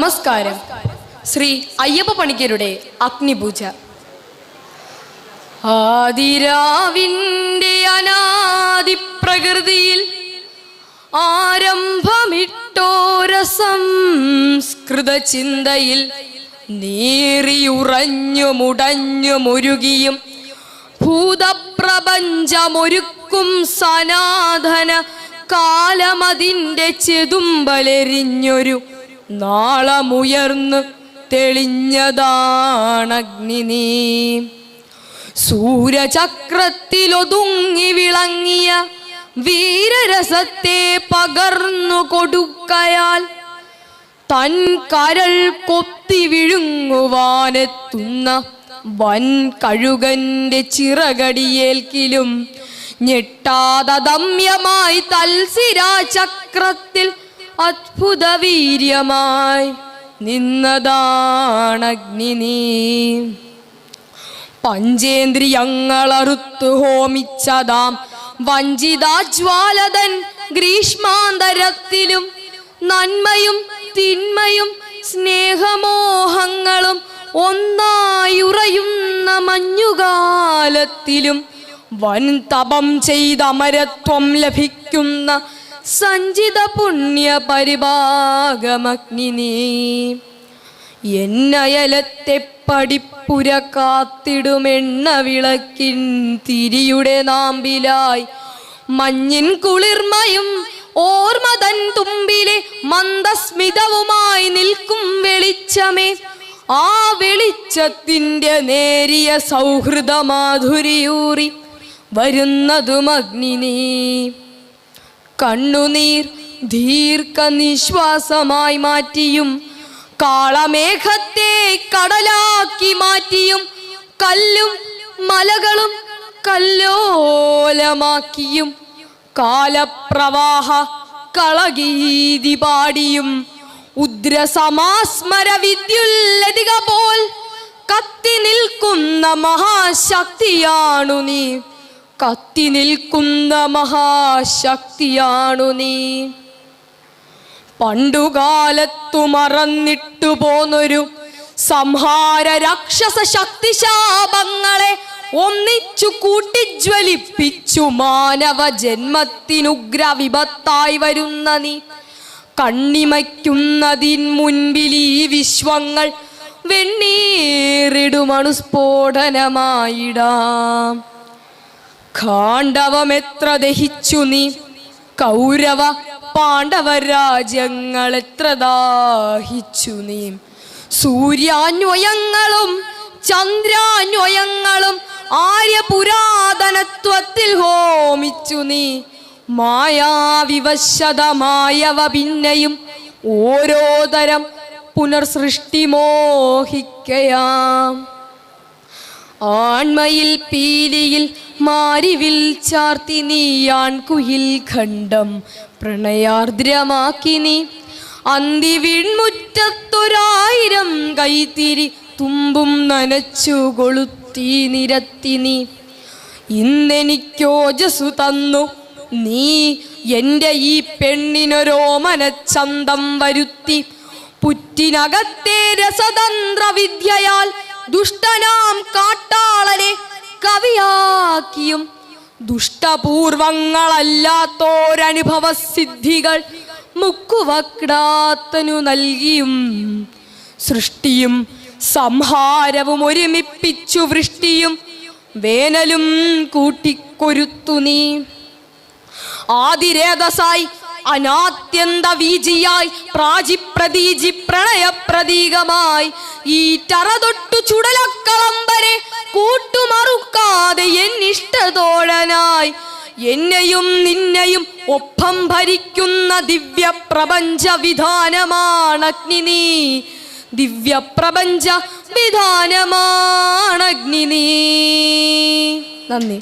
നമസ്കാരം. ശ്രീ അയ്യപ്പ പണിക്കരുടെ അഗ്നിപൂജ. ആദിരാവിൻ്റെ അനാദി പ്രകൃതിയിൽ ആരംഭമിട്ടോര സംസ്കൃത ചിന്തയിൽ നീറിയുറഞ്ഞു മുടഞ്ഞു മുരുകിയും ഭൂതപ്രപഞ്ചമൊരുക്കും സനാതന കാലമതിൻ്റെ ചെതുമ്പലെരിഞ്ഞൊരു നാളമുയർന്ന് തെളിഞ്ഞതാണഗ്നി നീ. സൂര്യചക്രത്തിലൊതുങ്ങി വിളങ്ങിയ വീരരസത്തെ പകർന്നു കൊടുക്കയാൽ തൻ കരൾ കൊത്തി വിഴുങ്ങുവാനെത്തുന്ന വൻ കഴുകന്റെ ചിറകടിയേൽക്കിലും ഞെട്ടാതമ്യമായി തൽസിരാചക്രത്തിൽ അത്ഭുത വീര്യമായി നിന്നതാണഗ്നി നീ. പഞ്ചേന്ദ്രിയങ്ങളറുത്തു ഹോമിച്ചതാം വഞ്ചിതാജ്വാലതൻ ഗ്രീഷ്മാന്തരത്തിലും നന്മയും തിന്മയും സ്നേഹമോഹങ്ങളും ഒന്നായുറയുന്ന മഞ്ഞുകാലത്തിലും വൻ തപം ചെയ്ത അമരത്വം ലഭിക്കുന്ന സഞ്ചിത പുണ്യ പരിഭാഗമഗ്നി നീ. എന്നയലത്തെ പടിപ്പുര കാത്തിടുമെണ്ണ വിളക്കിൻ തിരിയുടെ നാമ്പിലായി മഞ്ഞിൻ കുളിർമയും ഓർമ്മതൻ തുമ്പിലെ മന്ദസ്മിതവുമായി നിൽക്കും വെളിച്ചമേ. ആ വെളിച്ചത്തിൻ്റെ നേരിയ സൗഹൃദ മാധുരിയൂറി വരുന്നതും അഗ്നി നീ. കണ്ണുനീർ ദീർഘനിശ്വാസമായി മാറ്റിയും കാളമേഘത്തെ കടലാക്കി മാറ്റിയും കല്ലും മലകളും കല്ലോലമാക്കിയും കാലപ്രവാഹ കളഗീതി പാടിയും ഉദ്രസമാസ്മര വിദ്യുല്ലതിക പോൽ കത്തി നിൽക്കുന്ന മഹാശക്തിയാണു നീ. കത്തി നിൽക്കുന്ന മഹാശക്തിയാണു നീ. പണ്ടുകാലത്തു മറന്നിട്ടു പോന്നൊരു സംഹാര രാക്ഷസ ശക്തിശാപങ്ങളെ ഒന്നിച്ചു കൂട്ടിജ്വലിപ്പിച്ചു മാനവ ജന്മത്തിനുഗ്ര വിപത്തായി വരുന്ന നീ. കണ്ണിമയ്ക്കുന്നതിൻ മുൻപിൽ ഈ വിശ്വങ്ങൾ വെണ്ണീറിടുമണുസ്ഫോടനമായിടാം. ഖാണ്ഡവമെത്ര ദഹിച്ചു നീ, കൗരവ പാണ്ഡവ രാജ്യങ്ങൾ എത്ര ദാഹിച്ചു നീ. സൂര്യാന്വയങ്ങളും ചന്ദ്രാന്വയങ്ങളും ആര്യപുരാതനത്വത്തിൽ ഹോമിച്ചു നീ. മായാവിവശതമായവ പിന്നെയും ഓരോ തരം പുനർസൃഷ്ടി മോഹിക്കയാം. ആൺമയിൽ പീലിയിൽ മാരിവിൽ ചാർത്തി നീ ആൺകുയിൽ ഖണ്ഡം പ്രണയാർദ്രമാക്കി നീ. അന്തിവിൺമുറ്റത്തൊരായിരം കൈത്തിരി തുമ്പും നനച്ചു കൊളുത്തി നിരത്തി നീ. ഇന്നെനിക്കോജസ്സു തന്നു നീ എൻ്റെ ഈ പെണ്ണിനൊരോമനച്ചന്തം വരുത്തി. പുറ്റിനകത്തെ രസതന്ത്ര വിദ്യയാൽ ദുഷ്ടനാം കാട്ടാളനെ കവിയാക്കിയും ദുഷ്ടപൂർവങ്ങളല്ലാത്തോരനുഭവ സിദ്ധികൾ മുക്കുവക്ടാത്തനു നൽകിയും സൃഷ്ടിയും സംഹാരവും ഒരുമിപ്പിച്ചു വൃഷ്ടിയും വേനലും കൂട്ടിക്കൊരുത്തു നീ. ആദിരേതസായി അനാത്യന്ത വീജിയായി പ്രാചിപ്രതീജി പ്രണയപ്രതീകമായി ഈ ടറതൊട്ടു ചുടലക്കളം വരെ കൂട്ടുമറുക്കാതെ എന്നിഷ്ടതോഴനായി എന്നെയും നിന്നെയും ഒപ്പം ഭരിക്കുന്ന ദിവ്യ പ്രപഞ്ച വിധാനമാണഗ്നി നീ. ദിവ്യ പ്രപഞ്ച വിധാനമാണഗ്നി നീ. നന്ദി.